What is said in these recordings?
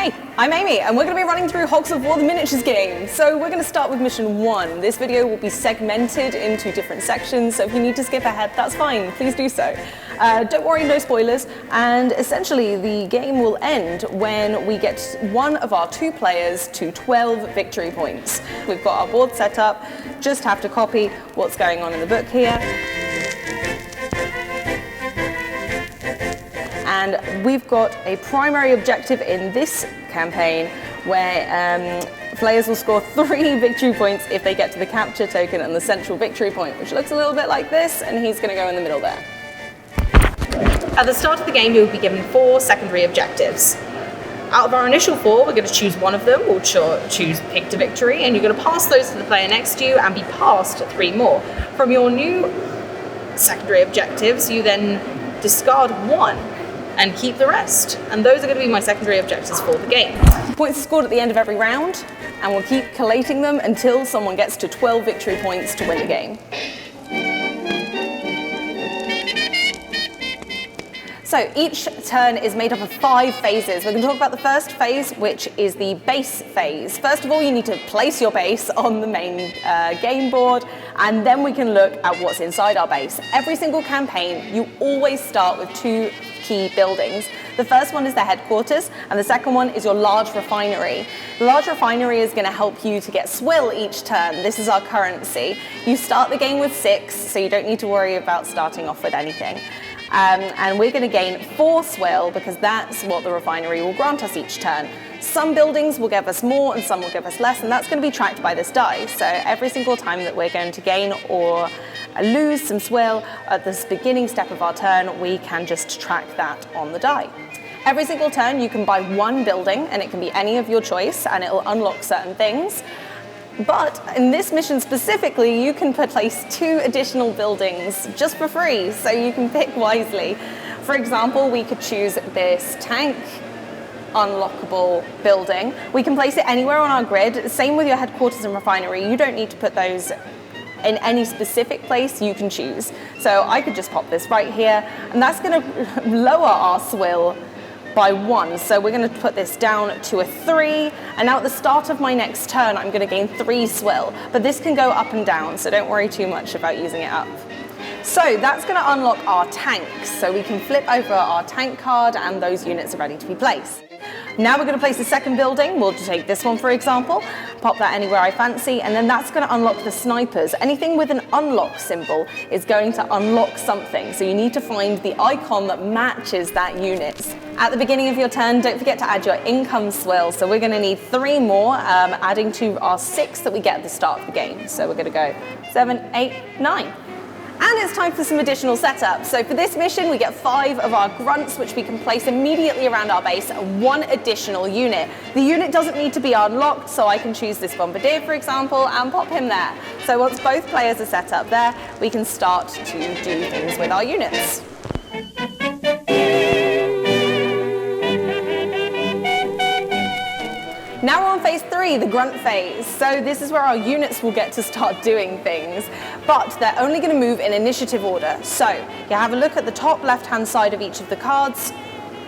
Hey, I'm Amy, and we're going to be running through Hogs of War, the miniatures game. So we're going to start with mission 1. This video will be segmented into different sections, so if you need to skip ahead, that's fine, please do so. Don't worry, no spoilers, and essentially the game will end when we get one of our 2 players to 12 victory points. We've got our board set up, just have to copy what's going on in the book here. And we've got a primary objective in this campaign where players will score 3 victory points if they get to the capture token and the central victory point, which looks a little bit like this, and he's going to go in the middle there. At the start of the game, you'll be given 4 secondary objectives. Out of our initial 4, we're going to choose one of them. We'll choose Pick to Victory, and you're going to pass those to the player next to you and be passed 3 more. From your new secondary objectives, you then discard 1 and keep the rest. And those are going to be my secondary objectives for the game. Points are scored at the end of every round, and we'll keep collating them until someone gets to 12 victory points to win the game. So each turn is made up of 5 phases. We're going to talk about the first phase, which is the base phase. First of all, you need to place your base on the main game board, and then we can look at what's inside our base. Every single campaign, you always start with 2 key buildings. The first one is the headquarters, and the second one is your large refinery. The large refinery is going to help you to get swill each turn. This is our currency. You start the game with 6, so you don't need to worry about starting off with anything. And we're going to gain 4 swill because that's what the refinery will grant us each turn. Some buildings will give us more and some will give us less, and that's going to be tracked by this die. So every single time that we're going to gain or lose some swill at this beginning step of our turn, we can just track that on the die. Every single turn you can buy 1 building, and it can be any of your choice, and it'll unlock certain things. But in this mission specifically, you can place 2 additional buildings just for free, so you can pick wisely. For example, we could choose this tank unlockable building. We can place it anywhere on our grid. Same with your headquarters and refinery. You don't need to put those in any specific place, you can choose. So I could just pop this right here, and that's going to lower our swill by 1. So we're going to put this down to a 3, and now at the start of my next turn I'm going to gain 3 swill, but this can go up and down, so don't worry too much about using it up. So that's going to unlock our tanks, so we can flip over our tank card and those units are ready to be placed. Now we're going to place the second building. We'll take this one for example, pop that anywhere I fancy, and then that's going to unlock the snipers. Anything with an unlock symbol is going to unlock something, so you need to find the icon that matches that unit. At the beginning of your turn, don't forget to add your income swill, so we're going to need 3 more, adding to our 6 that we get at the start of the game. So we're going to go 7, 8, 9. And it's time for some additional setup. So for this mission, we get 5 of our grunts, which we can place immediately around our base, and 1 additional unit. The unit doesn't need to be unlocked, so I can choose this bombardier, for example, and pop him there. So once both players are set up there, we can start to do things with our units. Now we're on phase 3, the grunt phase. So this is where our units will get to start doing things, but they're only going to move in initiative order. So you have a look at the top left-hand side of each of the cards,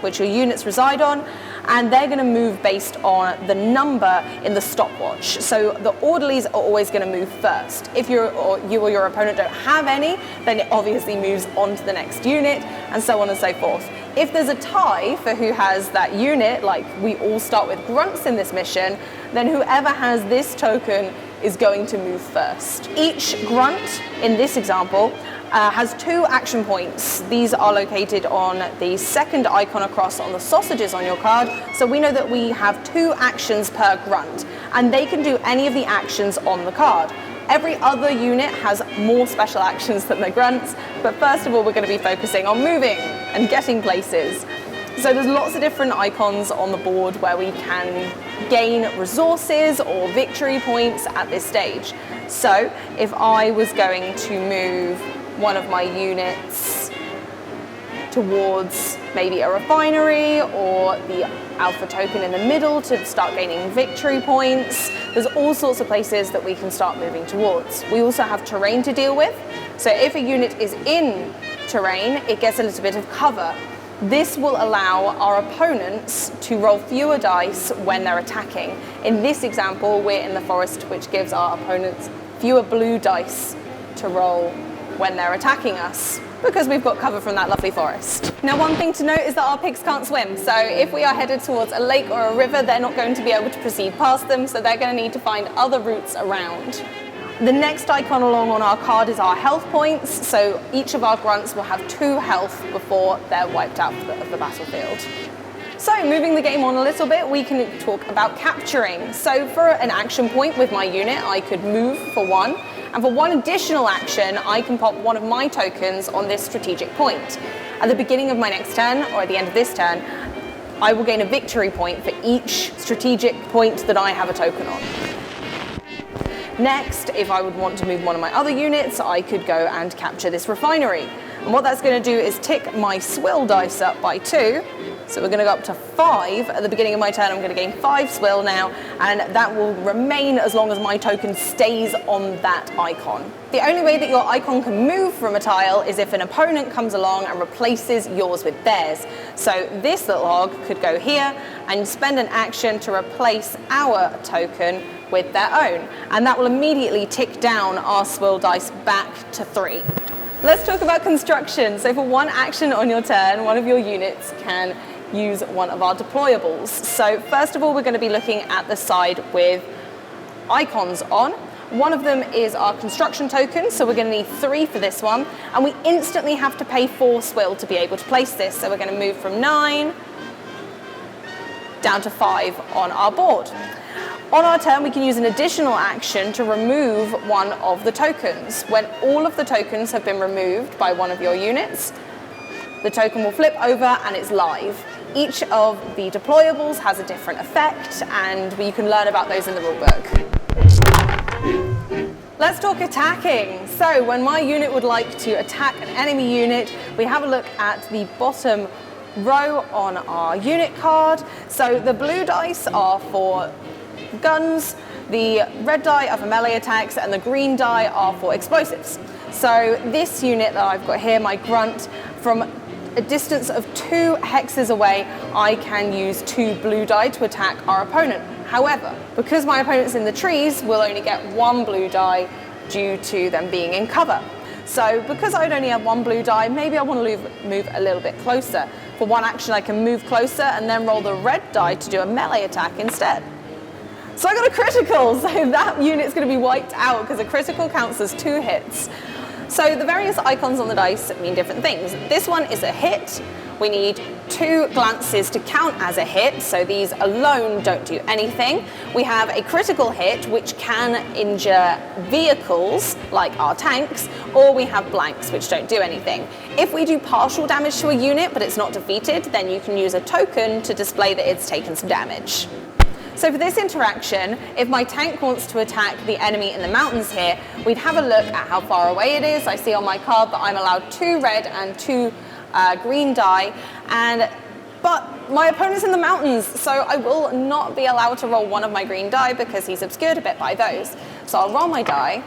which your units reside on, and they're going to move based on the number in the stopwatch. So the orderlies are always going to move first. If you or your opponent don't have any, then it obviously moves on to the next unit, and so on and so forth. If there's a tie for who has that unit, like we all start with grunts in this mission, then whoever has this token is going to move first. Each grunt in this example has 2 action points. These are located on the second icon across on the sausages on your card, so we know that we have 2 actions per grunt, and they can do any of the actions on the card. Every other unit has more special actions than the grunts, but first of all we're going to be focusing on moving and getting places. So there's lots of different icons on the board where we can gain resources or victory points at this stage. So if I was going to move one of my units towards maybe a refinery or the alpha token in the middle to start gaining victory points, there's all sorts of places that we can start moving towards. We also have terrain to deal with. So if a unit is in terrain, it gets a little bit of cover. This will allow our opponents to roll fewer dice when they're attacking. In this example, we're in the forest, which gives our opponents fewer blue dice to roll when they're attacking us, because we've got cover from that lovely forest. Now, one thing to note is that our pigs can't swim, so if we are headed towards a lake or a river, they're not going to be able to proceed past them, so they're going to need to find other routes around. The next icon along on our card is our health points, so each of our grunts will have 2 health before they're wiped out of the battlefield. So moving the game on a little bit, we can talk about capturing. So for an action point with my unit, I could move for 1, and for 1 additional action, I can pop one of my tokens on this strategic point. At the beginning of my next turn, or at the end of this turn, I will gain a victory point for each strategic point that I have a token on. Next, if I would want to move one of my other units, I could go and capture this refinery. And what that's going to do is tick my swill dice up by 2. So we're going to go up to 5. At the beginning of my turn, I'm going to gain 5 swill now, and that will remain as long as my token stays on that icon. The only way that your icon can move from a tile is if an opponent comes along and replaces yours with theirs. So this little hog could go here and spend an action to replace our token with their own, and that will immediately tick down our swill dice back to 3. Let's talk about construction. So for 1 action on your turn, one of your units can use one of our deployables. So first of all, we're going to be looking at the side with icons on. One of them is our construction token, so we're going to need 3 for this one, and we instantly have to pay 4 swill to be able to place this. So we're going to move from 9 down to 5 on our board. On our turn, we can use an additional action to remove one of the tokens. When all of the tokens have been removed by one of your units, the token will flip over and it's live. Each of the deployables has a different effect, and you can learn about those in the rulebook. Let's talk attacking. So when my unit would like to attack an enemy unit, we have a look at the bottom row on our unit card. So the blue dice are for guns, the red die are for melee attacks, and the green die are for explosives. So this unit that I've got here, my grunt, from a distance of 2 hexes away, I can use 2 blue die to attack our opponent. However, because my opponent's in the trees, we'll only get 1 blue die due to them being in cover. So because I'd only have 1 blue die, maybe I want to move a little bit closer. For 1 action, I can move closer and then roll the red die to do a melee attack instead. So I got a critical, so that unit's going to be wiped out because a critical counts as 2 hits. So the various icons on the dice mean different things. This one is a hit. We need 2 glances to count as a hit, so these alone don't do anything. We have a critical hit, which can injure vehicles, like our tanks, or we have blanks, which don't do anything. If we do partial damage to a unit, but it's not defeated, then you can use a token to display that it's taken some damage. So for this interaction, if my tank wants to attack the enemy in the mountains here, we'd have a look at how far away it is. I see on my card that I'm allowed 2 red and 2 green die, but my opponent's in the mountains, so I will not be allowed to roll one of my green die because he's obscured a bit by those. So I'll roll my die,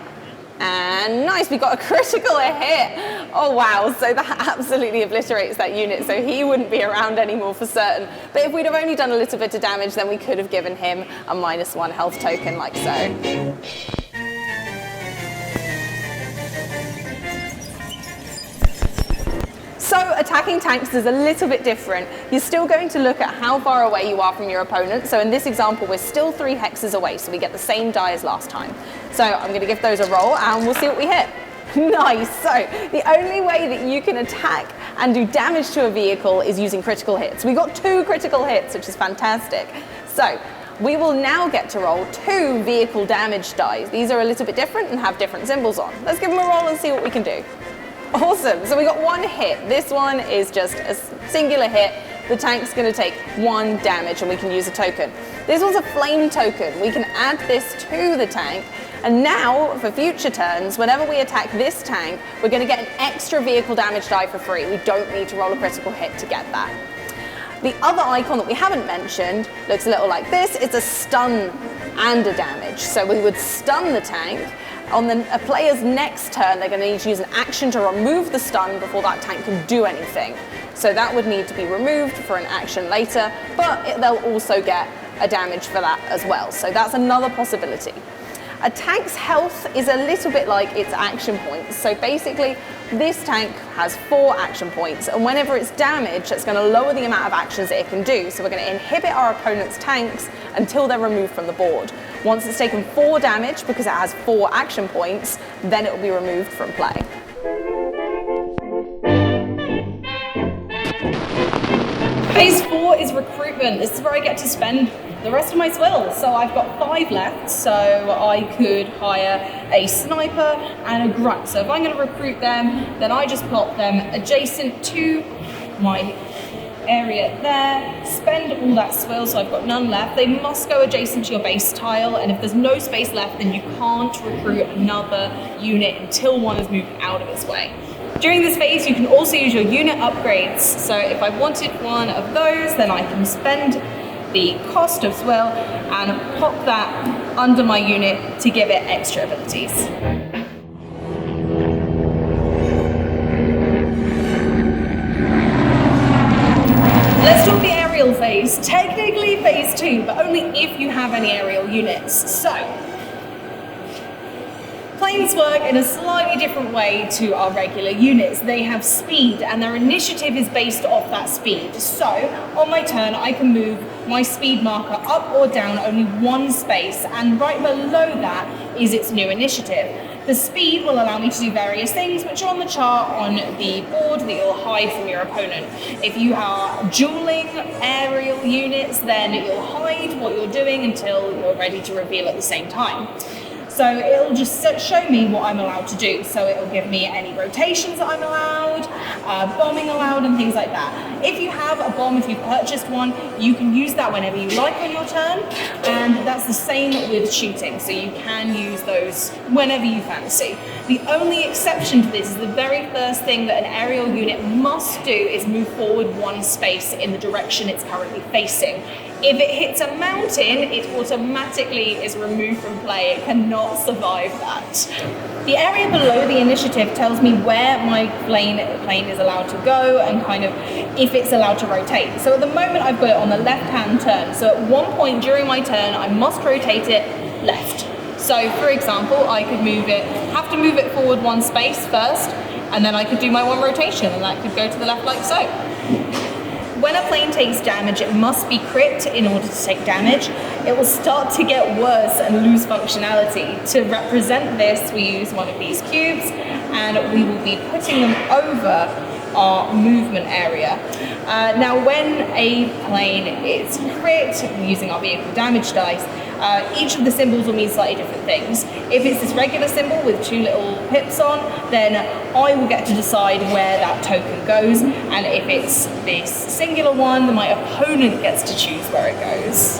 and nice, we got a critical hit. Oh wow, so that absolutely obliterates that unit, so he wouldn't be around anymore for certain. But if we'd have only done a little bit of damage, then we could have given him a -1 health token like so. So attacking tanks is a little bit different. You're still going to look at how far away you are from your opponent. So in this example, we're still 3 hexes away, so we get the same die as last time. So I'm going to give those a roll and we'll see what we hit. Nice. So the only way that you can attack and do damage to a vehicle is using critical hits. We got 2 critical hits, which is fantastic. So we will now get to roll 2 vehicle damage dice. These are a little bit different and have different symbols on. Let's give them a roll and see what we can do. Awesome, so we got 1 hit. This one is just a singular hit. The tank's going to take 1 damage and we can use a token. This was a flame token. We can add this to the tank, and now for future turns, whenever we attack this tank, we're going to get an extra vehicle damage die for free. We don't need to roll a critical hit to get that. The other icon that we haven't mentioned looks a little like this. It's a stun and a damage. So we would stun the tank. On a player's next turn, they're going to need to use an action to remove the stun before that tank can do anything. So that would need to be removed for an action later, but they'll also get a damage for that as well. So that's another possibility. A tank's health is a little bit like its action points. So basically, this tank has 4 action points, and whenever it's damaged, it's going to lower the amount of actions that it can do. So we're going to inhibit our opponent's tanks until they're removed from the board. Once it's taken 4 damage, because it has 4 action points, then it will be removed from play. Phase 4 is recruitment. This is where I get to spend the rest of my swills. So I've got 5 left, so I could hire a sniper and a grunt. So if I'm going to recruit them, then I just plop them adjacent to my area there, spend all that swill, so I've got none left. They must go adjacent to your base tile, and if there's no space left, then you can't recruit another unit until one is moved out of its way. During this phase, you can also use your unit upgrades. So if I wanted one of those, then I can spend the cost of swill and pop that under my unit to give it extra abilities. Let's talk the aerial phase. Technically phase 2, but only if you have any aerial units. So, planes work in a slightly different way to our regular units. They have speed, and their initiative is based off that speed. So, on my turn, I can move my speed marker up or down only 1 space, and right below that is its new initiative. The speed will allow me to do various things which are on the chart on the board that you'll hide from your opponent. If you are dueling aerial units, then you'll hide what you're doing until you're ready to reveal at the same time. So it'll just show me what I'm allowed to do. So it'll give me any rotations that I'm allowed, bombing allowed, and things like that. If you have a bomb, if you've purchased one, you can use that whenever you like on your turn, and that's the same with shooting. So you can use those whenever you fancy. The only exception to this is the very first thing that an aerial unit must do is move forward 1 space in the direction it's currently facing. If it hits a mountain, it automatically is removed from play. It cannot survive that. The area below the initiative tells me where my plane is allowed to go and kind of if it's allowed to rotate. So at the moment I've got it on the left-hand turn. So at one point during my turn, I must rotate it left. So for example, I could have to move it forward 1 space first, and then I could do my 1 rotation, and that could go to the left like so. When a plane takes damage, it must be crit in order to take damage. It will start to get worse and lose functionality. To represent this, we use one of these cubes, and we will be putting them over our movement area. Now, when a plane is crit, using our vehicle damage dice, each of the symbols will mean slightly different things. If it's this regular symbol with 2 little pips on, then I will get to decide where that token goes, and if it's this singular one, then my opponent gets to choose where it goes.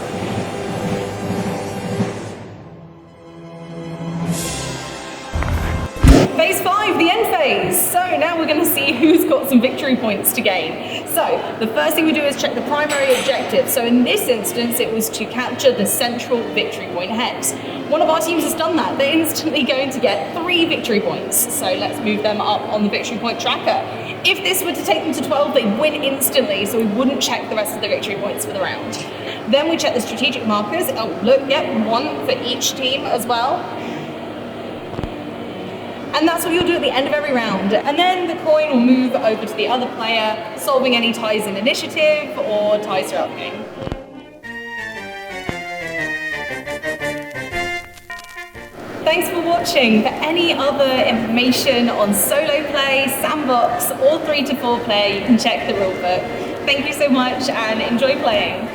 Phase 5, the end phase. So now we're going to see who's got some victory points to gain. So the first thing we do is check the primary objective. So in this instance, it was to capture the central victory point hex. One of our teams has done that. They're instantly going to get 3 victory points. So let's move them up on the victory point tracker. If this were to take them to 12, they'd win instantly, so we wouldn't check the rest of the victory points for the round. Then we check the strategic markers. Oh, look, yep, 1 for each team as well. And that's what you'll do at the end of every round. And then the coin will move over to the other player, solving any ties in initiative or ties throughout the game. Thanks for watching. For any other information on solo play, sandbox, or 3 to 4 player, you can check the rulebook. Thank you so much and enjoy playing.